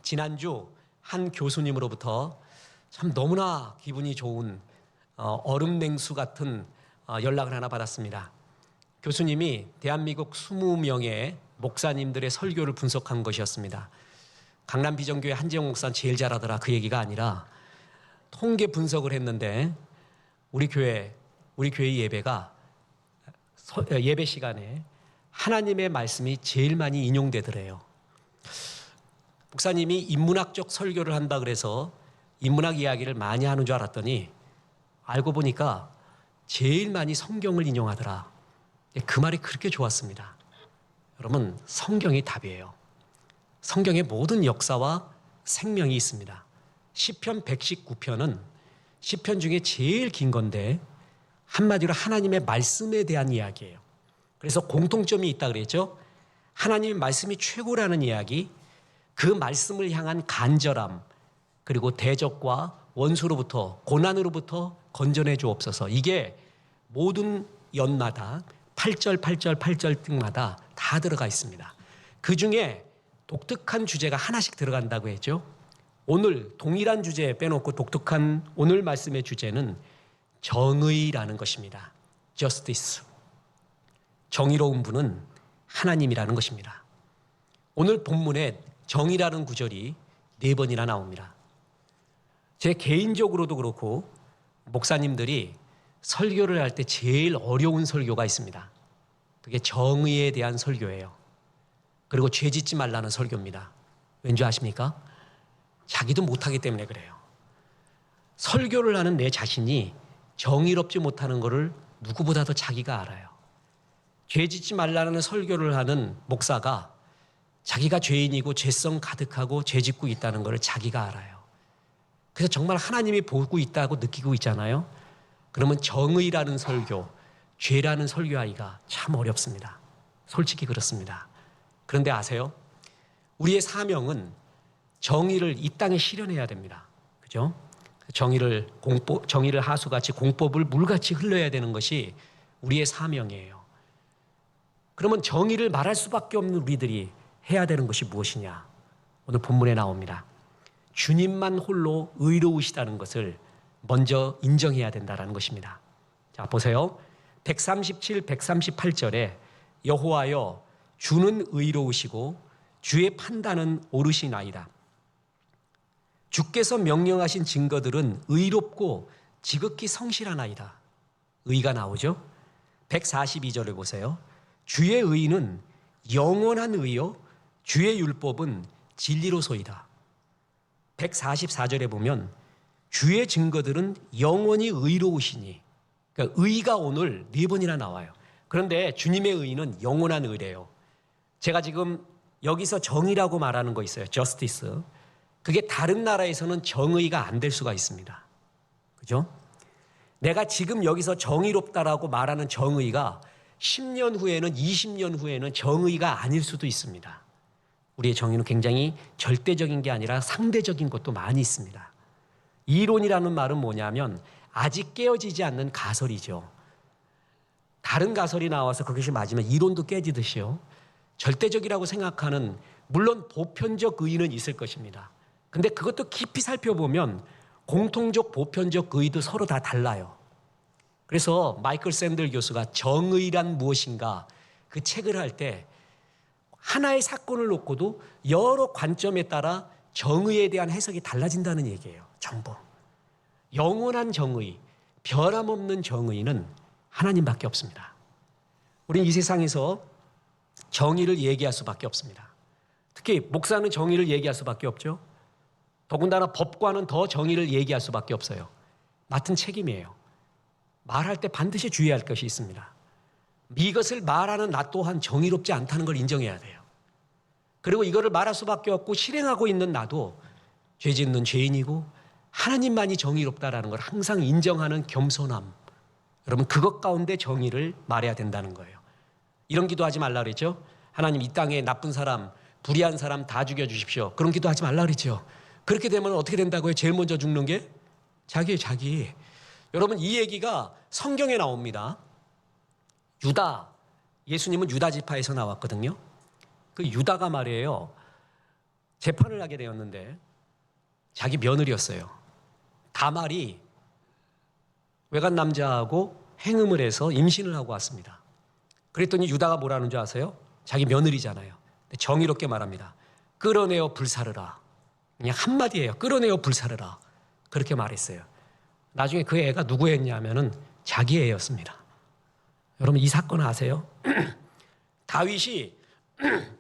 지난주 한 교수님으로부터 참 너무나 기분이 좋은 얼음 냉수 같은 연락을 하나 받았습니다. 교수님이 대한민국 20명의 목사님들의 설교를 분석한 것이었습니다. 강남 비전교회 한재영 목사는 제일 잘하더라, 그 얘기가 아니라 통계 분석을 했는데 우리 교회 예배가 예배 시간에 하나님의 말씀이 제일 많이 인용되더래요. 목사님이 인문학적 설교를 한다 그래서 인문학 이야기를 많이 하는 줄 알았더니 알고 보니까 제일 많이 성경을 인용하더라. 그 말이 그렇게 좋았습니다. 여러분, 성경이 답이에요. 성경의 모든 역사와 생명이 있습니다. 시편 119편은 시편 중에 제일 긴 건데 한마디로 하나님의 말씀에 대한 이야기예요. 그래서 공통점이 있다 그랬죠. 하나님의 말씀이 최고라는 이야기, 그 말씀을 향한 간절함, 그리고 대적과 원수로부터, 고난으로부터 건져내 주옵소서. 이게 모든 연마다 8절 등마다 다 들어가 있습니다. 그 중에 독특한 주제가 하나씩 들어간다고 했죠. 오늘 동일한 주제 빼놓고 독특한 오늘 말씀의 주제는 정의라는 것입니다. Justice. 정의로운 분은 하나님이라는 것입니다. 오늘 본문에 정의라는 구절이 4번이나 나옵니다. 제 개인적으로도 그렇고 목사님들이 설교를 할 때 제일 어려운 설교가 있습니다. 그게 정의에 대한 설교예요. 그리고 죄 짓지 말라는 설교입니다. 왠지 아십니까? 자기도 못하기 때문에 그래요. 설교를 하는 내 자신이 정의롭지 못하는 것을 누구보다도 자기가 알아요. 죄 짓지 말라는 설교를 하는 목사가 자기가 죄인이고 죄성 가득하고 죄 짓고 있다는 것을 자기가 알아요. 그래서 정말 하나님이 보고 있다고 느끼고 있잖아요. 그러면 정의라는 설교, 죄라는 설교하기가 참 어렵습니다. 솔직히 그렇습니다. 그런데 아세요? 우리의 사명은 정의를 이 땅에 실현해야 됩니다. 그죠? 정의를 하수같이 공법을 물같이 흘러야 되는 것이 우리의 사명이에요. 그러면 정의를 말할 수밖에 없는 우리들이 해야 되는 것이 무엇이냐? 오늘 본문에 나옵니다. 주님만 홀로 의로우시다는 것을 먼저 인정해야 된다는 것입니다. 자, 보세요. 137, 138절에 여호와여 주는 의로우시고 주의 판단은 옳으시나이다. 주께서 명령하신 증거들은 의롭고 지극히 성실하나이다. 의가 나오죠. 142절을 보세요. 주의 의는 영원한 의요 주의 율법은 진리로소이다. 144절에 보면 주의 증거들은 영원히 의로우시니, 그러니까 의가 오늘 4번이나 나와요. 그런데 주님의 의는 영원한 의래요. 제가 지금 여기서 정의라고 말하는 거 있어요. 저스티스. 그게 다른 나라에서는 정의가 안 될 수가 있습니다. 그죠? 내가 지금 여기서 정의롭다라고 말하는 정의가 10년 후에는 20년 후에는 정의가 아닐 수도 있습니다. 우리의 정의는 굉장히 절대적인 게 아니라 상대적인 것도 많이 있습니다. 이론이라는 말은 뭐냐면 아직 깨어지지 않는 가설이죠. 다른 가설이 나와서 그것이 맞으면 이론도 깨지듯이요. 절대적이라고 생각하는, 물론 보편적 의의는 있을 것입니다. 근데 그것도 깊이 살펴보면 공통적 보편적 의의도 서로 다 달라요. 그래서 마이클 샌들 교수가 정의란 무엇인가 그 책을 할 때 하나의 사건을 놓고도 여러 관점에 따라 정의에 대한 해석이 달라진다는 얘기예요. 전부. 영원한 정의, 변함없는 정의는 하나님밖에 없습니다. 우리는 이 세상에서 정의를 얘기할 수밖에 없습니다. 특히 목사는 정의를 얘기할 수밖에 없죠. 더군다나 법관은 더 정의를 얘기할 수밖에 없어요. 맡은 책임이에요. 말할 때 반드시 주의할 것이 있습니다. 이것을 말하는 나 또한 정의롭지 않다는 걸 인정해야 돼요. 그리고 이거를 말할 수밖에 없고 실행하고 있는 나도 죄 짓는 죄인이고 하나님만이 정의롭다라는 걸 항상 인정하는 겸손함. 여러분, 그것 가운데 정의를 말해야 된다는 거예요. 이런 기도하지 말라 그랬죠. 하나님, 이 땅에 나쁜 사람, 불의한 사람 다 죽여주십시오. 그런 기도하지 말라 그랬죠. 그렇게 되면 어떻게 된다고요? 제일 먼저 죽는 게 자기예요, 자기. 여러분, 이 얘기가 성경에 나옵니다. 유다, 예수님은 유다 지파에서 나왔거든요. 그 유다가 말이에요. 재판을 하게 되었는데 자기 며느리였어요. 다말이 외간 남자하고 행음을 해서 임신을 하고 왔습니다. 그랬더니 유다가 뭐라는 줄 아세요? 자기 며느리잖아요. 근데 정의롭게 말합니다. 끌어내어 불사르라. 그냥 한마디예요. 끌어내어 불사르라. 그렇게 말했어요. 나중에 그 애가 누구 애냐면은 자기 애였습니다. 여러분 이 사건 아세요? 다윗이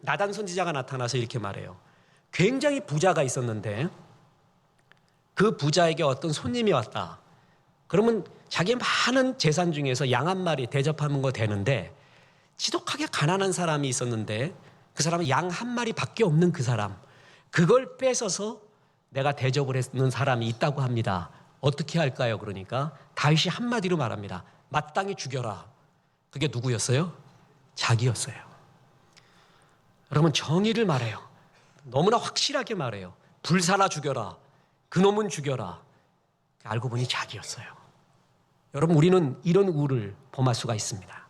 나단 선지자가 나타나서 이렇게 말해요. 굉장히 부자가 있었는데 그 부자에게 어떤 손님이 왔다. 그러면 자기 많은 재산 중에서 양 한 마리 대접하는 거 되는데 지독하게 가난한 사람이 있었는데 그 사람은 양 한 마리밖에 없는 그 사람, 그걸 뺏어서 내가 대접을 했는 사람이 있다고 합니다. 어떻게 할까요? 그러니까 다윗이 한마디로 말합니다. 마땅히 죽여라. 그게 누구였어요? 자기였어요. 여러분 정의를 말해요. 너무나 확실하게 말해요. 불사라 죽여라. 그놈은 죽여라. 알고 보니 자기였어요. 여러분 우리는 이런 우를 범할 수가 있습니다. 자,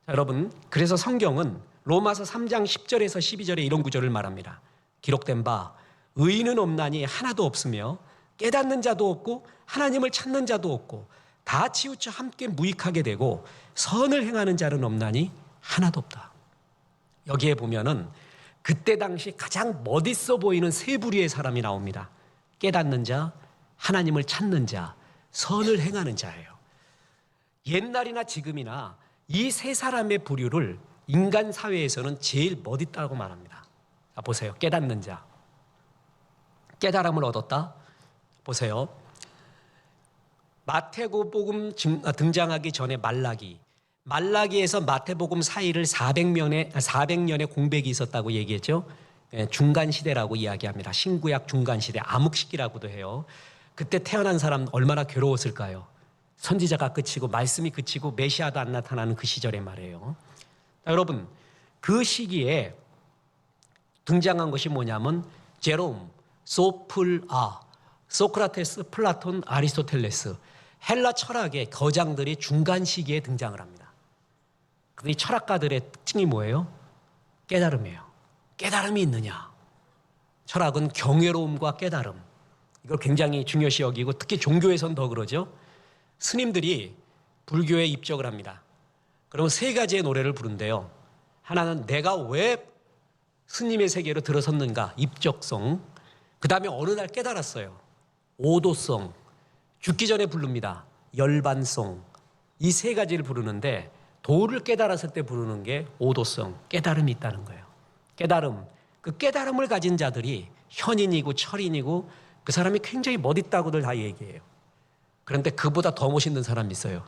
여러분 그래서 성경은 로마서 3장 10절에서 12절에 이런 구절을 말합니다. 기록된 바 의인은 없나니 하나도 없으며 깨닫는 자도 없고 하나님을 찾는 자도 없고 다 치우쳐 함께 무익하게 되고 선을 행하는 자는 없나니 하나도 없다. 여기에 보면은 그때 당시 가장 멋있어 보이는 세 부류의 사람이 나옵니다. 깨닫는 자, 하나님을 찾는 자, 선을 행하는 자예요. 옛날이나 지금이나 이 세 사람의 부류를 인간 사회에서는 제일 멋있다고 말합니다. 자, 보세요. 깨닫는 자. 깨달음을 얻었다. 보세요. 마태복음 등장하기 전에 말라기에서 마태복음 사이를 400년의 공백이 있었다고 얘기했죠. 중간 시대라고 이야기합니다. 신구약 중간 시대, 암흑시기라고도 해요. 그때 태어난 사람 얼마나 괴로웠을까요? 선지자가 그치고 말씀이 그치고 메시아도 안 나타나는 그 시절의 말이에요. 자, 여러분 그 시기에 등장한 것이 뭐냐면 제롬, 소플아, 소크라테스, 플라톤, 아리스토텔레스, 헬라 철학의 거장들이 중간 시기에 등장을 합니다. 이 철학가들의 특징이 뭐예요? 깨달음이에요. 깨달음이 있느냐? 철학은 경외로움과 깨달음, 이걸 굉장히 중요시 여기고 특히 종교에선 더 그러죠. 스님들이 불교에 입적을 합니다. 그러면 세 가지의 노래를 부른대요. 하나는 내가 왜 스님의 세계로 들어섰는가, 입적성. 그 다음에 어느 날 깨달았어요. 오도성. 죽기 전에 부릅니다. 열반성. 이 세 가지를 부르는데 도를 깨달았을 때 부르는 게 오도성, 깨달음이 있다는 거예요. 깨달음. 그 깨달음을 가진 자들이 현인이고 철인이고 그 사람이 굉장히 멋있다고들 다 얘기해요. 그런데 그보다 더 멋있는 사람이 있어요.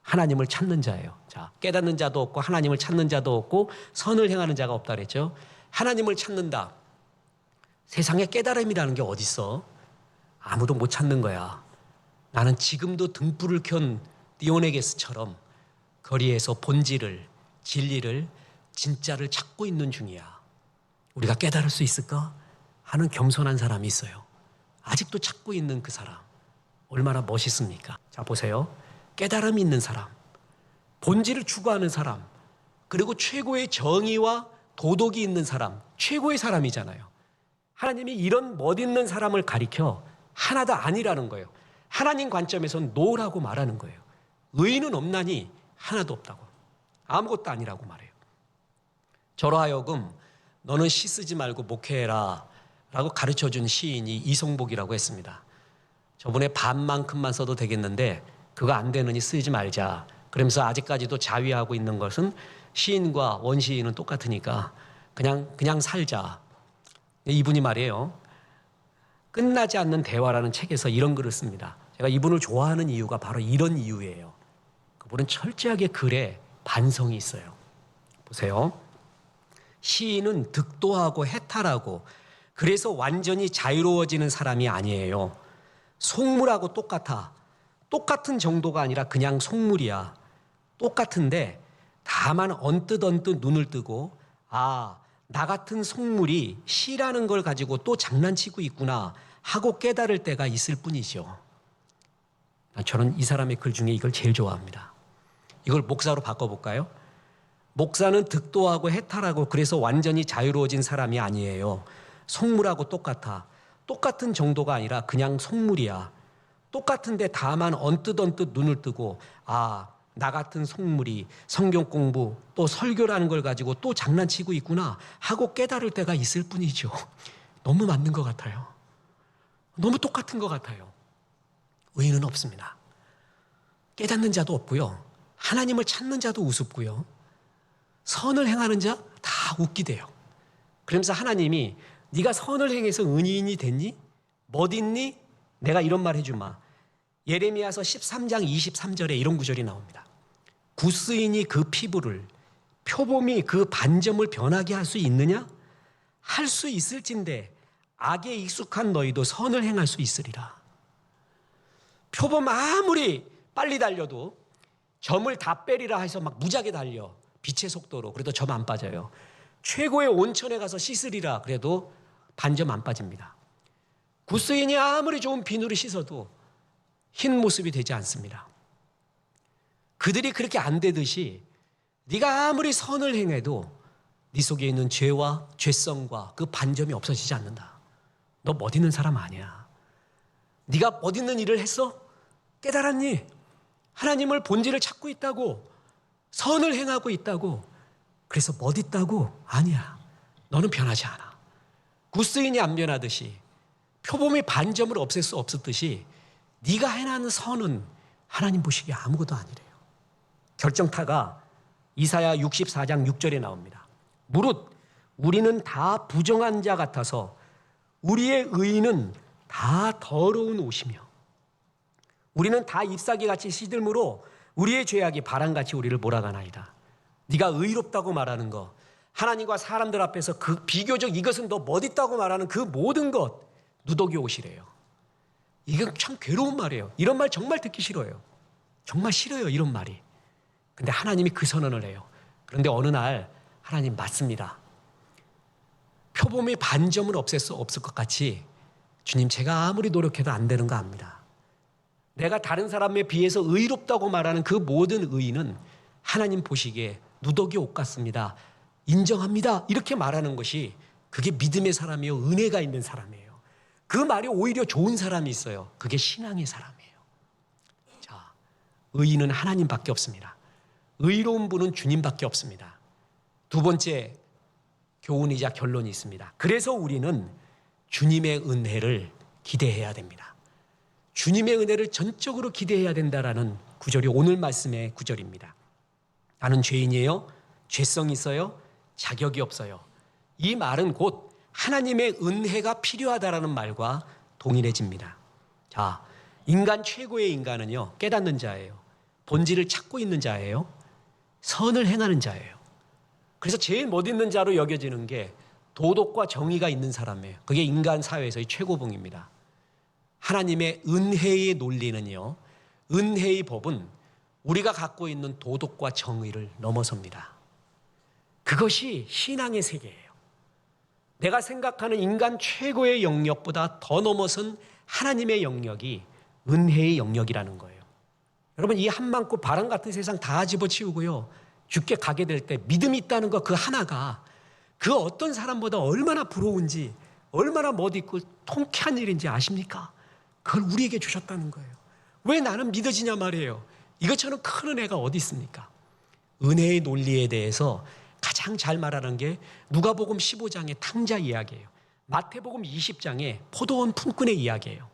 하나님을 찾는 자예요. 자, 깨닫는 자도 없고 하나님을 찾는 자도 없고 선을 행하는 자가 없다 그랬죠. 하나님을 찾는다. 세상에 깨달음이라는 게 어디 있어? 아무도 못 찾는 거야. 나는 지금도 등불을 켠 디오네게스처럼 거리에서 본질을, 진리를, 진짜를 찾고 있는 중이야. 우리가 깨달을 수 있을까? 하는 겸손한 사람이 있어요. 아직도 찾고 있는 그 사람. 얼마나 멋있습니까? 자, 보세요. 깨달음이 있는 사람, 본질을 추구하는 사람, 그리고 최고의 정의와 도덕이 있는 사람, 최고의 사람이잖아요. 하나님이 이런 멋있는 사람을 가리켜 하나도 아니라는 거예요. 하나님 관점에서는 노라고 말하는 거예요. 의인은 없나니 하나도 없다고. 아무것도 아니라고 말해요. 저로 하여금 너는 시 쓰지 말고 목회해라 라고 가르쳐준 시인이 이성복이라고 했습니다. 저번에 반만큼만 써도 되겠는데 그거 안 되느니 쓰지 말자. 그러면서 아직까지도 자위하고 있는 것은 시인과 원시인은 똑같으니까 그냥 살자. 이분이 말이에요. 끝나지 않는 대화라는 책에서 이런 글을 씁니다. 제가 이분을 좋아하는 이유가 바로 이런 이유예요. 그분은 철저하게 글에 반성이 있어요. 보세요. 시인은 득도하고 해탈하고 그래서 완전히 자유로워지는 사람이 아니에요. 속물하고 똑같아. 똑같은 정도가 아니라 그냥 속물이야. 똑같은데 다만 언뜻 눈을 뜨고 나 같은 속물이 시라는 걸 가지고 또 장난치고 있구나 하고 깨달을 때가 있을 뿐이죠. 저는 이 사람의 글 중에 이걸 제일 좋아합니다. 이걸 목사로 바꿔볼까요? 목사는 득도하고 해탈하고 그래서 완전히 자유로워진 사람이 아니에요. 속물하고 똑같아. 똑같은 정도가 아니라 그냥 속물이야. 똑같은데 다만 언뜻 눈을 뜨고 나 같은 속물이 성경 공부 또 설교라는 걸 가지고 또 장난치고 있구나 하고 깨달을 때가 있을 뿐이죠. 너무 맞는 것 같아요. 너무 똑같은 것 같아요. 의인은 없습니다. 깨닫는 자도 없고요. 하나님을 찾는 자도 우습고요. 선을 행하는 자 다 웃기대요. 그러면서 하나님이 네가 선을 행해서 의인이 됐니? 멋있니? 내가 이런 말 해주마. 예레미야서 13장 23절에 이런 구절이 나옵니다. 구스인이 그 피부를 표범이 그 반점을 변하게 할 수 있느냐? 할 수 있을진데 악에 익숙한 너희도 선을 행할 수 있으리라. 표범 아무리 빨리 달려도 점을 다 빼리라 해서 막 무지하게 달려. 빛의 속도로. 그래도 점 안 빠져요. 최고의 온천에 가서 씻으리라. 그래도 반점 안 빠집니다. 구스인이 아무리 좋은 비누를 씻어도 흰 모습이 되지 않습니다. 그들이 그렇게 안 되듯이 네가 아무리 선을 행해도 네 속에 있는 죄와 죄성과 그 반점이 없어지지 않는다. 너 멋있는 사람 아니야. 네가 멋있는 일을 했어? 깨달았니? 하나님을 본질을 찾고 있다고, 선을 행하고 있다고, 그래서 멋있다고? 아니야. 너는 변하지 않아. 구스인이 안 변하듯이, 표범이 반점을 없앨 수 없었듯이 네가 해나는 선은 하나님 보시기에 아무것도 아니래요. 결정타가 이사야 64장 6절에 나옵니다. 무릇 우리는 다 부정한 자 같아서 우리의 의인은 다 더러운 옷이며 우리는 다 잎사귀같이 시들므로 우리의 죄악이 바람같이 우리를 몰아가나이다. 네가 의롭다고 말하는 것, 하나님과 사람들 앞에서 그 비교적 이것은 더 멋있다고 말하는 그 모든 것 누더기 옷이래요. 이건 참 괴로운 말이에요. 이런 말 정말 듣기 싫어요. 정말 싫어요, 이런 말이. 근데 하나님이 그 선언을 해요. 그런데 어느 날 하나님 맞습니다. 표범의 반점을 없앨 수 없을 것 같이 주님 제가 아무리 노력해도 안 되는 거 압니다. 내가 다른 사람에 비해서 의롭다고 말하는 그 모든 의인은 하나님 보시기에 누더기 옷 같습니다. 인정합니다. 이렇게 말하는 것이 그게 믿음의 사람이요, 은혜가 있는 사람이에요. 그 말이 오히려 좋은 사람이 있어요. 그게 신앙의 사람이에요. 자, 의인은 하나님밖에 없습니다. 의로운 분은 주님밖에 없습니다. 두 번째 교훈이자 결론이 있습니다. 그래서 우리는 주님의 은혜를 기대해야 됩니다. 주님의 은혜를 전적으로 기대해야 된다라는 구절이 오늘 말씀의 구절입니다. 나는 죄인이에요. 죄성이 있어요. 자격이 없어요. 이 말은 곧 하나님의 은혜가 필요하다라는 말과 동일해집니다. 자, 인간 최고의 인간은요, 깨닫는 자예요. 본질을 찾고 있는 자예요. 선을 행하는 자예요. 그래서 제일 멋있는 자로 여겨지는 게 도덕과 정의가 있는 사람이에요. 그게 인간 사회에서의 최고봉입니다. 하나님의 은혜의 논리는요, 은혜의 법은 우리가 갖고 있는 도덕과 정의를 넘어섭니다. 그것이 신앙의 세계예요. 내가 생각하는 인간 최고의 영역보다 더 넘어선 하나님의 영역이 은혜의 영역이라는 거예요. 여러분, 이 한많고 바람 같은 세상 다 집어치우고요, 죽게 가게 될 때 믿음이 있다는 것 그 하나가 그 어떤 사람보다 얼마나 부러운지, 얼마나 멋있고 통쾌한 일인지 아십니까? 그걸 우리에게 주셨다는 거예요. 왜 나는 믿어지냐 말이에요. 이것처럼 큰 은혜가 어디 있습니까? 은혜의 논리에 대해서 가장 잘 말하는 게 누가복음 15장의 탕자 이야기예요. 마태복음 20장의 포도원 품꾼의 이야기예요.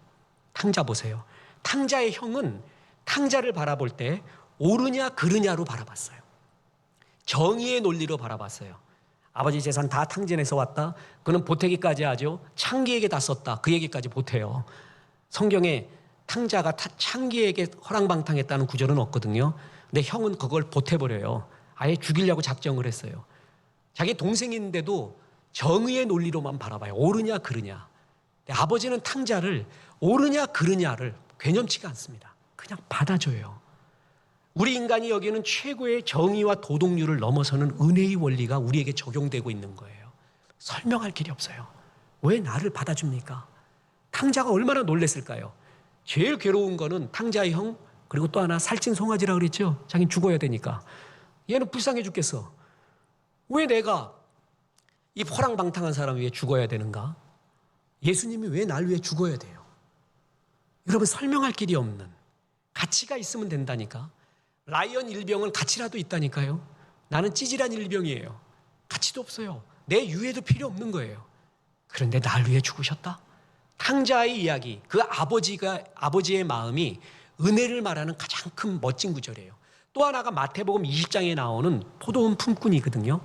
탕자 보세요. 탕자의 형은 탕자를 바라볼 때 옳으냐 그르냐로 바라봤어요. 정의의 논리로 바라봤어요. 아버지 재산 다 탕진해서 왔다. 그는 보태기까지 하죠. 창기에게 다 썼다. 그 얘기까지 보태요. 성경에 탕자가 창기에게 허랑방탕했다는 구절은 없거든요. 근데 형은 그걸 보태버려요. 아예 죽이려고 작정을 했어요. 자기 동생인데도 정의의 논리로만 바라봐요. 옳으냐 그르냐. 근데 아버지는 탕자를 옳으냐 그르냐를 괴념치가 않습니다. 그냥 받아줘요. 우리 인간이 여기는 최고의 정의와 도덕률을 넘어서는 은혜의 원리가 우리에게 적용되고 있는 거예요. 설명할 길이 없어요. 왜 나를 받아줍니까? 탕자가 얼마나 놀랬을까요? 제일 괴로운 거는 탕자의 형, 그리고 또 하나 살찐 송아지라고 그랬죠. 자기는 죽어야 되니까. 얘는 불쌍해 죽겠어. 왜 내가 이 호랑방탕한 사람 위해 죽어야 되는가? 예수님이 왜 날 위해 죽어야 돼요? 여러분, 설명할 길이 없는 가치가 있으면 된다니까. 라이언 일병은 가치라도 있다니까요. 나는 찌질한 일병이에요. 가치도 없어요. 내 유해도 필요 없는 거예요. 그런데 날 위해 죽으셨다? 탕자의 이야기, 그 아버지의 마음이 은혜를 말하는 가장 큰 멋진 구절이에요. 또 하나가 마태복음 20장에 나오는 포도원 품꾼이거든요.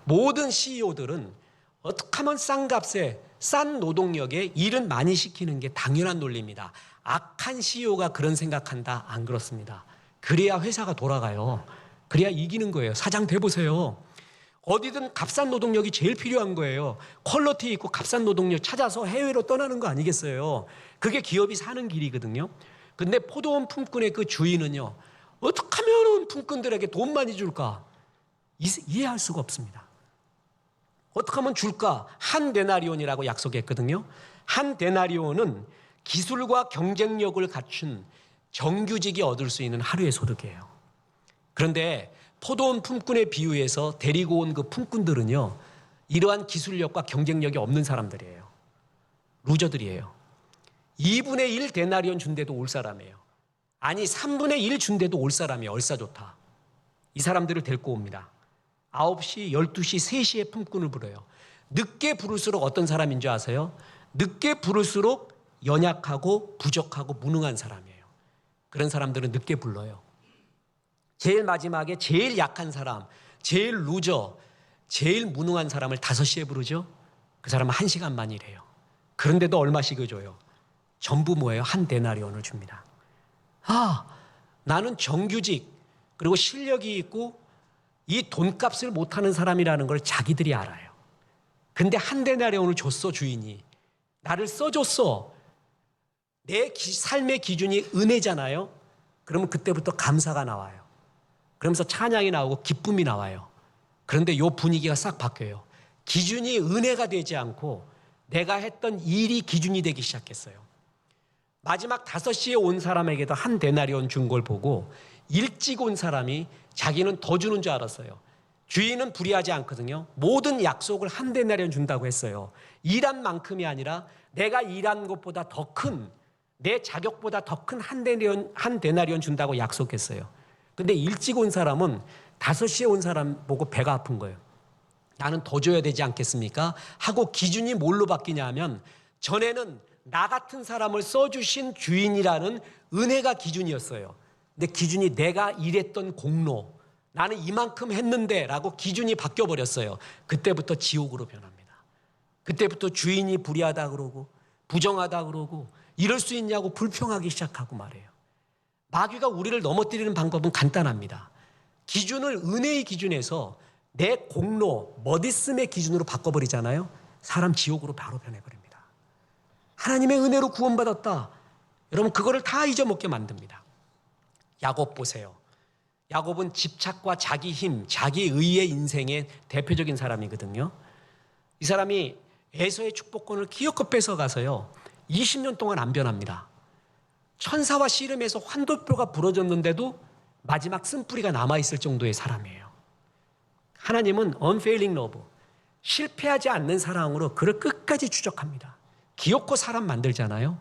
모든 CEO들은 어떻게 하면 싼 값에 싼 노동력에 일은 많이 시키는 게 당연한 논리입니다. 악한 CEO가 그런 생각한다? 안 그렇습니다. 그래야 회사가 돌아가요. 그래야 이기는 거예요. 사장 돼보세요. 어디든 값싼 노동력이 제일 필요한 거예요. 퀄리티 있고 값싼 노동력 찾아서 해외로 떠나는 거 아니겠어요? 그게 기업이 사는 길이거든요. 근데 포도원 품꾼의 그 주인은요, 어떻게 하면 품꾼들에게 돈 많이 줄까? 이해할 수가 없습니다. 어떻게 하면 줄까? 한 데나리온이라고 약속했거든요. 한 데나리온은 기술과 경쟁력을 갖춘 정규직이 얻을 수 있는 하루의 소득이에요. 그런데 포도원 품꾼의 비유에서 데리고 온 그 품꾼들은요, 이러한 기술력과 경쟁력이 없는 사람들이에요. 루저들이에요. 2분의 1 데나리온 준대도 올 사람이에요. 아니 3분의 1 준대도 올 사람이에요. 얼싸 좋다. 이 사람들을 데리고 옵니다. 9시, 12시, 3시에 품꾼을 불러요. 늦게 부를수록 어떤 사람인 줄 아세요? 늦게 부를수록 연약하고 부족하고 무능한 사람이에요. 그런 사람들은 늦게 불러요. 제일 마지막에 제일 약한 사람, 제일 루저, 제일 무능한 사람을 5시에 부르죠. 그 사람은 1시간만 일해요. 그런데도 얼마씩을 줘요? 전부 뭐예요? 한 데나리온을 줍니다. 나는 정규직 그리고 실력이 있고 이 돈값을 못하는 사람이라는 걸 자기들이 알아요. 근데 한 데나리온을 줬어, 주인이. 나를 써줬어. 내 삶의 기준이 은혜잖아요. 그러면 그때부터 감사가 나와요. 그러면서 찬양이 나오고 기쁨이 나와요. 그런데 이 분위기가 싹 바뀌어요. 기준이 은혜가 되지 않고 내가 했던 일이 기준이 되기 시작했어요. 마지막 5시에 온 사람에게도 한 데나리온 준 걸 보고 일찍 온 사람이 자기는 더 주는 줄 알았어요. 주인은 불의하지 않거든요. 모든 약속을 한 데나리온 준다고 했어요. 일한 만큼이 아니라 내가 일한 것보다 더 큰, 내 자격보다 더 큰 한 데나리온 준다고 약속했어요. 근데 일찍 온 사람은 5시에 온 사람 보고 배가 아픈 거예요. 나는 더 줘야 되지 않겠습니까? 하고 기준이 뭘로 바뀌냐 하면 전에는 나 같은 사람을 써주신 주인이라는 은혜가 기준이었어요. 근데 기준이 내가 일했던 공로, 나는 이만큼 했는데 라고 기준이 바뀌어버렸어요. 그때부터 지옥으로 변합니다. 그때부터 주인이 불의하다 그러고 부정하다 그러고 이럴 수 있냐고 불평하기 시작하고 말해요. 마귀가 우리를 넘어뜨리는 방법은 간단합니다. 기준을 은혜의 기준에서 내 공로, 멋있음의 기준으로 바꿔버리잖아요. 사람 지옥으로 바로 변해버립니다. 하나님의 은혜로 구원받았다. 여러분 그거를 다 잊어먹게 만듭니다. 야곱 보세요. 야곱은 집착과 자기 힘, 자기 의의 인생의 대표적인 사람이거든요. 이 사람이 에서의 축복권을 기어코 뺏어가서요 20년 동안 안 변합니다. 천사와 씨름해서 환도뼈가 부러졌는데도 마지막 쓴뿌리가 남아있을 정도의 사람이에요. 하나님은 unfailing love, 실패하지 않는 사랑으로 그를 끝까지 추적합니다. 기어코 사람 만들잖아요.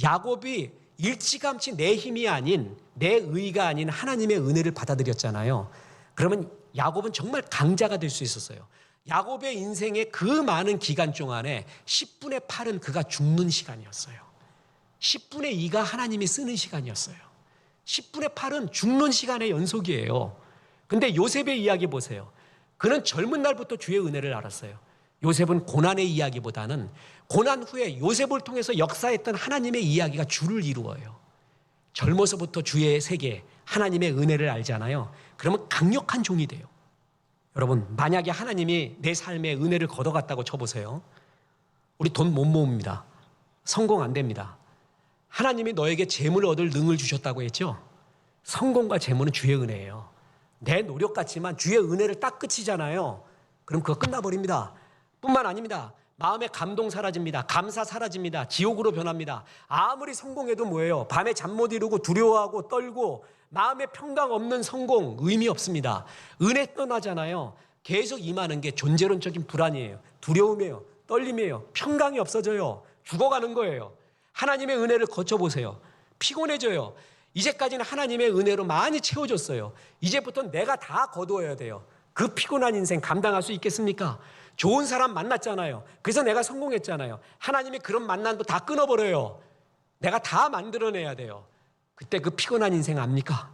야곱이 일찌감치 내 힘이 아닌, 내 의가 아닌 하나님의 은혜를 받아들였잖아요. 그러면 야곱은 정말 강자가 될 수 있었어요. 야곱의 인생의 그 많은 기간 동안에 10분의 8은 그가 죽는 시간이었어요. 10분의 2가 하나님이 쓰는 시간이었어요. 10분의 8은 죽는 시간의 연속이에요. 근데 요셉의 이야기 보세요. 그는 젊은 날부터 주의 은혜를 알았어요. 요셉은 고난의 이야기보다는 고난 후에 요셉을 통해서 역사했던 하나님의 이야기가 주를 이루어요. 젊어서부터 주의 세계, 하나님의 은혜를 알잖아요. 그러면 강력한 종이 돼요. 여러분, 만약에 하나님이 내 삶에 은혜를 걷어갔다고 쳐보세요. 우리 돈 못 모읍니다. 성공 안 됩니다. 하나님이 너에게 재물 얻을 능을 주셨다고 했죠? 성공과 재물은 주의 은혜예요. 내 노력 같지만 주의 은혜를 딱 끝이잖아요. 그럼 그거 끝나버립니다. 뿐만 아닙니다. 마음의 감동 사라집니다. 감사 사라집니다. 지옥으로 변합니다. 아무리 성공해도 뭐예요? 밤에 잠 못 이루고 두려워하고 떨고 마음의 평강 없는 성공 의미 없습니다. 은혜 떠나잖아요. 계속 임하는 게 존재론적인 불안이에요. 두려움이에요. 떨림이에요. 평강이 없어져요. 죽어가는 거예요. 하나님의 은혜를 거쳐보세요. 피곤해져요. 이제까지는 하나님의 은혜로 많이 채워줬어요. 이제부터 내가 다 거두어야 돼요. 그 피곤한 인생 감당할 수 있겠습니까? 좋은 사람 만났잖아요. 그래서 내가 성공했잖아요. 하나님이 그런 만남도 다 끊어버려요. 내가 다 만들어내야 돼요. 그때 그 피곤한 인생 압니까?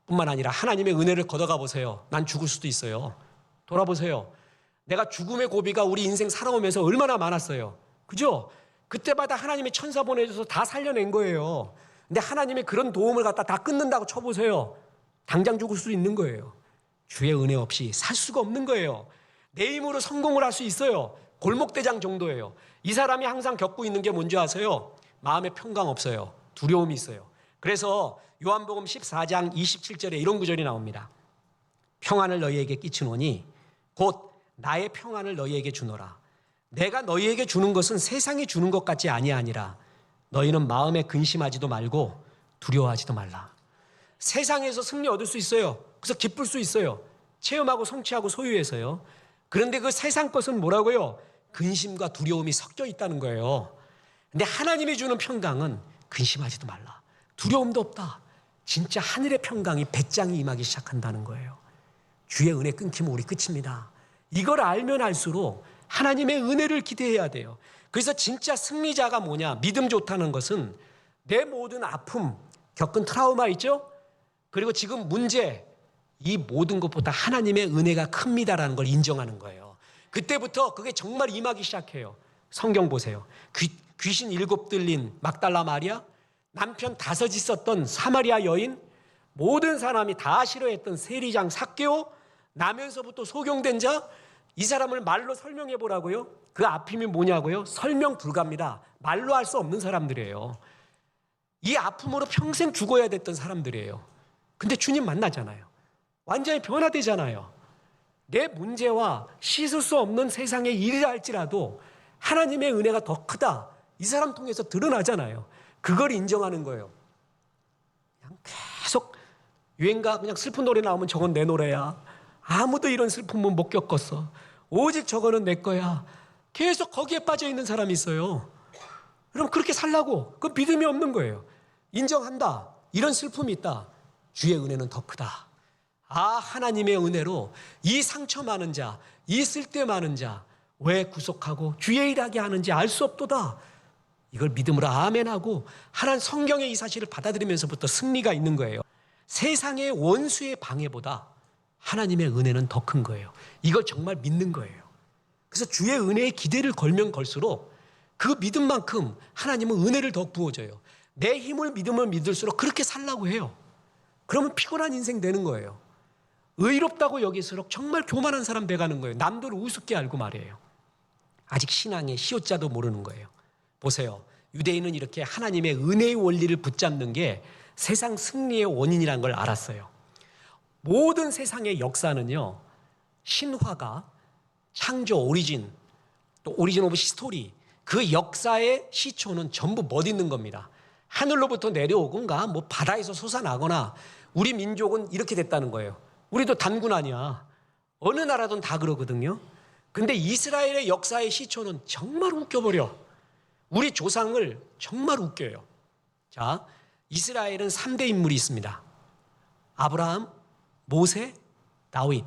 뿐만 아니라 하나님의 은혜를 걷어가 보세요. 난 죽을 수도 있어요. 돌아보세요. 내가 죽음의 고비가 우리 인생 살아오면서 얼마나 많았어요. 그죠? 그때마다 하나님이 천사 보내줘서 다 살려낸 거예요. 근데 하나님의 그런 도움을 갖다 다 끊는다고 쳐보세요. 당장 죽을 수 있는 거예요. 주의 은혜 없이 살 수가 없는 거예요. 내 힘으로 성공을 할 수 있어요. 골목대장 정도예요. 이 사람이 항상 겪고 있는 게 뭔지 아세요? 마음에 평강 없어요. 두려움이 있어요. 그래서 요한복음 14장 27절에 이런 구절이 나옵니다. 평안을 너희에게 끼치노니 곧 나의 평안을 너희에게 주노라. 내가 너희에게 주는 것은 세상이 주는 것 같지 아니하니라. 너희는 마음에 근심하지도 말고 두려워하지도 말라. 세상에서 승리 얻을 수 있어요. 그래서 기쁠 수 있어요. 체험하고 성취하고 소유해서요. 그런데 그 세상 것은 뭐라고요? 근심과 두려움이 섞여 있다는 거예요. 근데 하나님이 주는 평강은 근심하지도 말라. 두려움도 없다. 진짜 하늘의 평강이 배짱이 임하기 시작한다는 거예요. 주의 은혜 끊기면 우리 끝입니다. 이걸 알면 알수록 하나님의 은혜를 기대해야 돼요. 그래서 진짜 승리자가 뭐냐? 믿음 좋다는 것은 내 모든 아픔, 겪은 트라우마 있죠? 그리고 지금 문제, 이 모든 것보다 하나님의 은혜가 큽니다라는 걸 인정하는 거예요. 그때부터 그게 정말 임하기 시작해요. 성경 보세요. 귀신 7 들린 막달라 마리아, 남편 5 있었던 사마리아 여인, 모든 사람이 다 싫어했던 세리장 삭개오, 나면서부터 소경된 자, 이 사람을 말로 설명해 보라고요? 그 아픔이 뭐냐고요? 설명 불가입니다. 말로 할 수 없는 사람들이에요. 이 아픔으로 평생 죽어야 됐던 사람들이에요. 근데 주님 만나잖아요. 완전히 변화되잖아요. 내 문제와 씻을 수 없는 세상의 일이라 할지라도 하나님의 은혜가 더 크다. 이 사람 통해서 드러나잖아요. 그걸 인정하는 거예요. 그냥 계속 유행가 그냥 슬픈 노래 나오면 저건 내 노래야. 아무도 이런 슬픔은 못 겪었어. 오직 저거는 내 거야. 계속 거기에 빠져 있는 사람이 있어요. 그럼 그렇게 살라고. 그 믿음이 없는 거예요. 인정한다. 이런 슬픔이 있다. 주의 은혜는 더 크다. 아, 하나님의 은혜로 이 상처 많은 자, 이 쓸데 많은 자, 왜 구속하고 주의 일하게 하는지 알 수 없도다. 이걸 믿음으로 아멘하고 하나님 성경의 이 사실을 받아들이면서부터 승리가 있는 거예요. 세상의 원수의 방해보다 하나님의 은혜는 더 큰 거예요. 이걸 정말 믿는 거예요. 그래서 주의 은혜에 기대를 걸면 걸수록 그 믿음만큼 하나님은 은혜를 더 부어줘요. 내 힘을 믿으면 믿을수록 그렇게 살라고 해요. 그러면 피곤한 인생 되는 거예요. 의롭다고 여길수록 정말 교만한 사람 돼가는 거예요. 남들을 우습게 알고 말이에요. 아직 신앙의 시옷자도 모르는 거예요. 보세요. 유대인은 이렇게 하나님의 은혜의 원리를 붙잡는 게 세상 승리의 원인이라는 걸 알았어요. 모든 세상의 역사는요, 신화가 창조, 오리진, 또 오리진 오브 스토리, 그 역사의 시초는 전부 못 있는 겁니다. 하늘로부터 내려오건가, 뭐 바다에서 솟아나거나, 우리 민족은 이렇게 됐다는 거예요. 우리도 단군 아니야. 어느 나라든 다 그러거든요. 근데 이스라엘의 역사의 시초는 정말 웃겨버려. 우리 조상을 정말 웃겨요. 자, 이스라엘은 3대 인물이 있습니다. 아브라함, 모세, 다윗.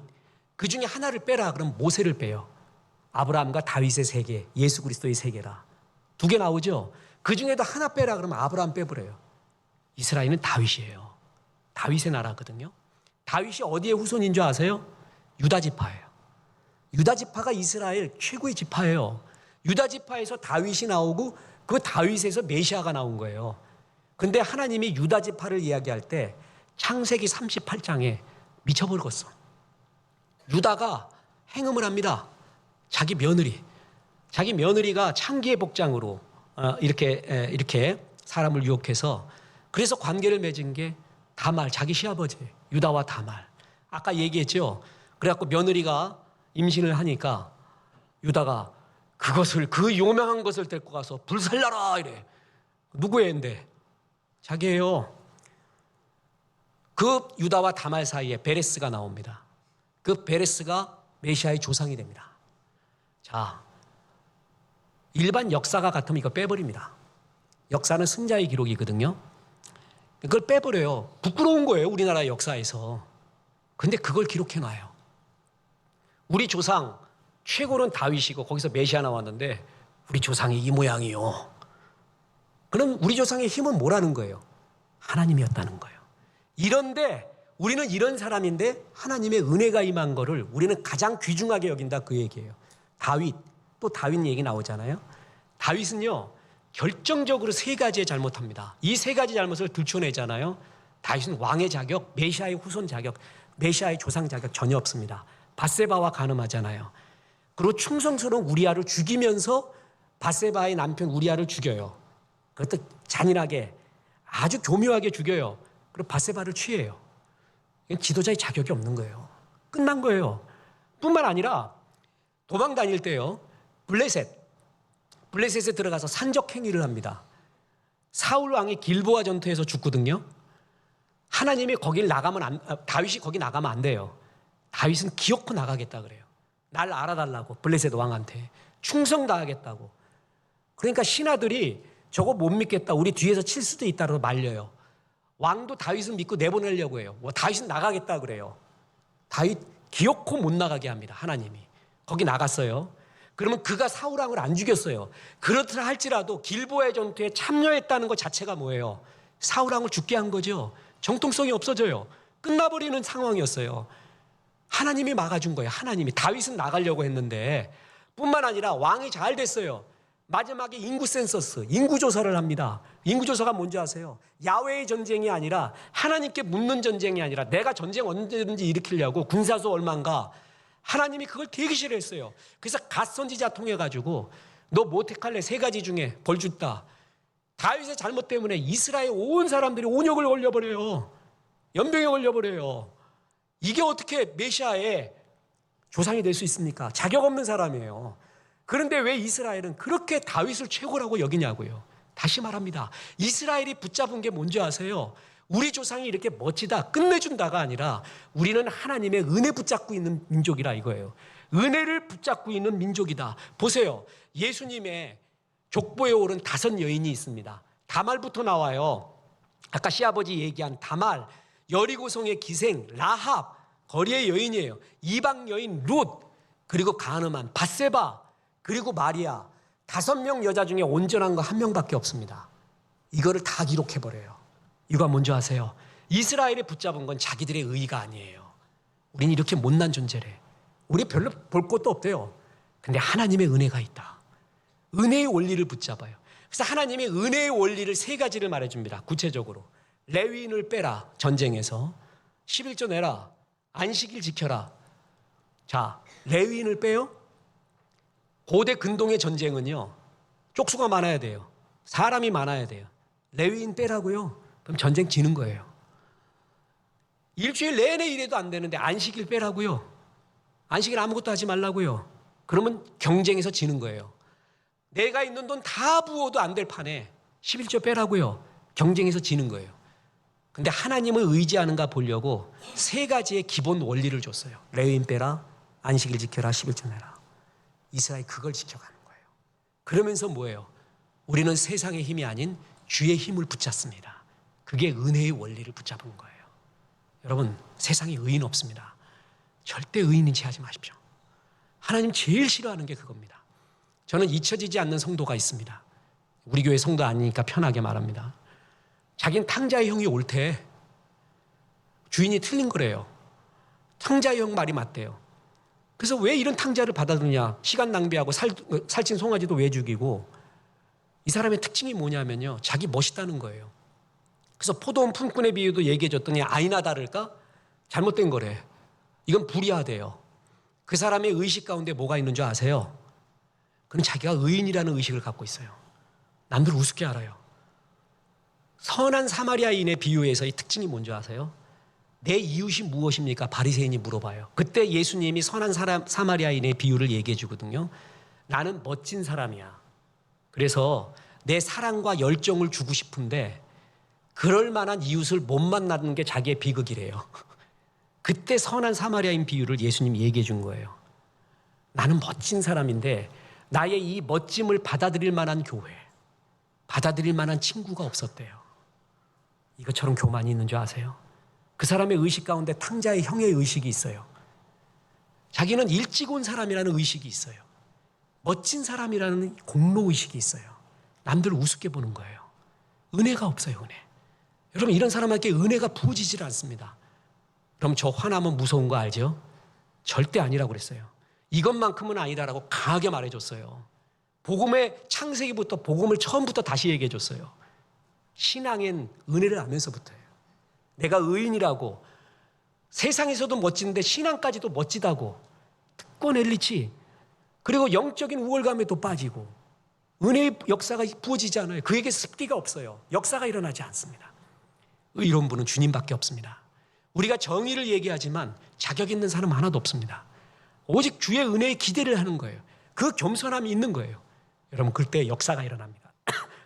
그 중에 하나를 빼라 그럼 모세를 빼요. 아브라함과 다윗의 세계, 예수 그리스도의 세계라. 2개 나오죠. 그 중에도 하나 빼라 그러면 아브라함 빼버려요. 이스라엘은 다윗이에요. 다윗의 나라거든요. 다윗이 어디의 후손인 줄 아세요? 유다 지파예요. 유다 지파가 이스라엘 최고의 지파예요. 유다 지파에서 다윗이 나오고 그 다윗에서 메시아가 나온 거예요. 근데 하나님이 유다 지파를 이야기할 때 창세기 38장에 미쳐버렸어. 유다가 행음을 합니다. 자기 며느리가 창기의 복장으로 이렇게 사람을 유혹해서 그래서 관계를 맺은 게 다말, 자기 시아버지 유다와 다말. 아까 얘기했죠. 그래갖고 며느리가 임신을 하니까 유다가 그 유명한 것을 데리고 가서 불살라라 이래. 누구의 애인데? 자기예요. 그 유다와 다말 사이에 베레스가 나옵니다. 그 베레스가 메시아의 조상이 됩니다. 자, 일반 역사가 같으면 이거 빼버립니다. 역사는 승자의 기록이거든요. 그걸 빼버려요. 부끄러운 거예요, 우리나라 역사에서. 근데 그걸 기록해놔요. 우리 조상 최고는 다윗이고 거기서 메시아 나왔는데 우리 조상이 이 모양이요. 그럼 우리 조상의 힘은 뭐라는 거예요? 하나님이었다는 거예요. 이런데 우리는 이런 사람인데 하나님의 은혜가 임한 거를 우리는 가장 귀중하게 여긴다, 그 얘기예요. 다윗, 또 다윗 얘기 나오잖아요. 다윗은요, 결정적으로 세 가지의 잘못합니다. 이 세 가지 잘못을 들춰내잖아요. 다윗은 왕의 자격, 메시아의 후손 자격, 메시아의 조상 자격 전혀 없습니다. 밧세바와 간음하잖아요. 그리고 충성스러운 우리아를 죽이면서 밧세바의 남편 우리아를 죽여요. 그것도 잔인하게, 아주 교묘하게 죽여요. 그리고 밧세바를 취해요. 이건 지도자의 자격이 없는 거예요. 끝난 거예요. 뿐만 아니라 도망 다닐 때요, 블레셋에 들어가서 산적 행위를 합니다. 사울 왕이 길보아 전투에서 죽거든요. 하나님이 거길 나가면 다윗이 거기 나가면 안 돼요. 다윗은 기어코 나가겠다 그래요. 날 알아달라고, 블레셋 왕한테 충성 다하겠다고. 그러니까 신하들이 저거 못 믿겠다, 우리 뒤에서 칠 수도 있다고 말려요. 왕도 다윗을 믿고 내보내려고 해요. 다윗은 나가겠다 그래요. 다윗 기어코 못 나가게 합니다, 하나님이. 거기 나갔어요. 그러면 그가 사울 왕을 안 죽였어요. 그렇다 할지라도 길보아의 전투에 참여했다는 것 자체가 뭐예요? 사울 왕을 죽게 한 거죠. 정통성이 없어져요. 끝나버리는 상황이었어요. 하나님이 막아준 거예요. 하나님이. 다윗은 나가려고 했는데, 뿐만 아니라 왕이 잘 됐어요. 마지막에 인구 센서스, 인구 조사를 합니다. 인구 조사가 뭔지 아세요? 야훼의 전쟁이 아니라 하나님께 묻는 전쟁이 아니라 내가 전쟁 언제든지 일으키려고 군사수 얼마인가, 하나님이 그걸 되게 싫어했어요. 그래서 갓 선지자 통해 가지고 너 뭐 택할래? 세 가지 중에 벌 줬다. 다윗의 잘못 때문에 이스라엘 온 사람들이 온역을 걸려버려요. 연병에 걸려버려요. 이게 어떻게 메시아의 조상이 될 수 있습니까? 자격 없는 사람이에요. 그런데 왜 이스라엘은 그렇게 다윗을 최고라고 여기냐고요. 다시 말합니다. 이스라엘이 붙잡은 게 뭔지 아세요? 우리 조상이 이렇게 멋지다, 끝내준다가 아니라 우리는 하나님의 은혜 붙잡고 있는 민족이라 이거예요. 은혜를 붙잡고 있는 민족이다. 보세요. 예수님의 족보에 오른 5 여인이 있습니다. 다말부터 나와요. 아까 시아버지 얘기한 다말, 여리고성의 기생 라합, 거리의 여인이에요. 이방 여인 룻, 그리고 간음한 밧세바, 그리고 마리아. 5명 여자 중에 온전한 거 1명밖에 없습니다. 이거를 다 기록해버려요. 이거 뭔지 아세요? 이스라엘에 붙잡은 건 자기들의 의의가 아니에요. 우린 이렇게 못난 존재래. 우리 별로 볼 것도 없대요. 근데 하나님의 은혜가 있다. 은혜의 원리를 붙잡아요. 그래서 하나님이 은혜의 원리를 3가지를 말해줍니다. 구체적으로 레위인을 빼라, 전쟁에서 11조 내라, 안식일 지켜라. 자, 레위인을 빼요. 고대 근동의 전쟁은요, 쪽수가 많아야 돼요. 사람이 많아야 돼요. 레위인 빼라고요. 그럼 전쟁 지는 거예요. 일주일 내내 일해도 안 되는데 안식일 빼라고요. 안식일 아무것도 하지 말라고요. 그러면 경쟁에서 지는 거예요. 내가 있는 돈 다 부어도 안 될 판에 11조 빼라고요. 경쟁에서 지는 거예요. 근데 하나님을 의지하는가 보려고 3가지의 기본 원리를 줬어요. 레위인 빼라, 안식일 지켜라, 11조 내라. 이스라엘이 그걸 지켜가는 거예요. 그러면서 뭐예요? 우리는 세상의 힘이 아닌 주의 힘을 붙잡습니다. 그게 은혜의 원리를 붙잡은 거예요. 여러분, 세상에 의인 없습니다. 절대 의인인 체 하지 마십시오. 하나님 제일 싫어하는 게 그겁니다. 저는 잊혀지지 않는 성도가 있습니다. 우리 교회 성도 아니니까 편하게 말합니다. 자기는 탕자의 형이 옳대. 주인이 틀린 거래요. 탕자의 형 말이 맞대요. 그래서 왜 이런 탕자를 받아들이냐, 시간 낭비하고 살찐 송아지도 왜 죽이고. 이 사람의 특징이 뭐냐면요, 자기 멋있다는 거예요. 그래서 포도원 품꾼의 비유도 얘기해 줬더니 아니나 다를까 잘못된 거래. 이건 불의하대요. 그 사람의 의식 가운데 뭐가 있는 줄 아세요? 그는 자기가 의인이라는 의식을 갖고 있어요. 남들 우습게 알아요. 선한 사마리아인의 비유에서의 특징이 뭔지 아세요? 내 이웃이 무엇입니까? 바리새인이 물어봐요. 그때 예수님이 선한 사마리아인의 비유를 얘기해 주거든요. 나는 멋진 사람이야. 그래서 내 사랑과 열정을 주고 싶은데 그럴 만한 이웃을 못 만나는 게 자기의 비극이래요. 그때 선한 사마리아인 비유를 예수님이 얘기해 준 거예요. 나는 멋진 사람인데 나의 이 멋짐을 받아들일 만한 교회, 받아들일 만한 친구가 없었대요. 이것처럼 교만이 있는 줄 아세요? 그 사람의 의식 가운데 탕자의 형의 의식이 있어요. 자기는 일찍 온 사람이라는 의식이 있어요. 멋진 사람이라는 공로의식이 있어요. 남들을 우습게 보는 거예요. 은혜가 없어요, 은혜. 여러분, 이런 사람에게 은혜가 부어지질 않습니다. 그럼 저 화나면 무서운 거 알죠? 절대 아니라고 그랬어요. 이것만큼은 아니다라고 강하게 말해줬어요. 복음의 창세기부터 복음을 처음부터 다시 얘기해줬어요. 신앙엔 은혜를 알면서부터예요. 내가 의인이라고 세상에서도 멋진데 신앙까지도 멋지다고 특권 엘리치, 그리고 영적인 우월감에도 빠지고 은혜의 역사가 부어지지 않아요. 그에게 습기가 없어요. 역사가 일어나지 않습니다. 의로운 분은 주님밖에 없습니다. 우리가 정의를 얘기하지만 자격 있는 사람 하나도 없습니다. 오직 주의 은혜에 기대를 하는 거예요. 그 겸손함이 있는 거예요. 여러분, 그때 역사가 일어납니다.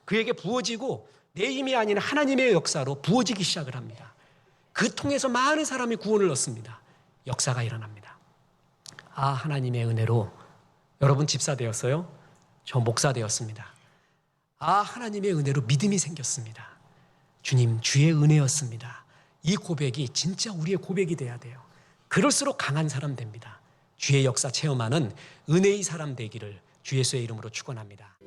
그에게 부어지고 내 힘이 아닌 하나님의 역사로 부어지기 시작을 합니다. 그 통해서 많은 사람이 구원을 얻습니다. 역사가 일어납니다. 아, 하나님의 은혜로 여러분 집사 되었어요? 저 목사 되었습니다. 아, 하나님의 은혜로 믿음이 생겼습니다. 주님, 주의 은혜였습니다. 이 고백이 진짜 우리의 고백이 돼야 돼요. 그럴수록 강한 사람 됩니다. 주의 역사 체험하는 은혜의 사람 되기를 주 예수의 이름으로 축원합니다.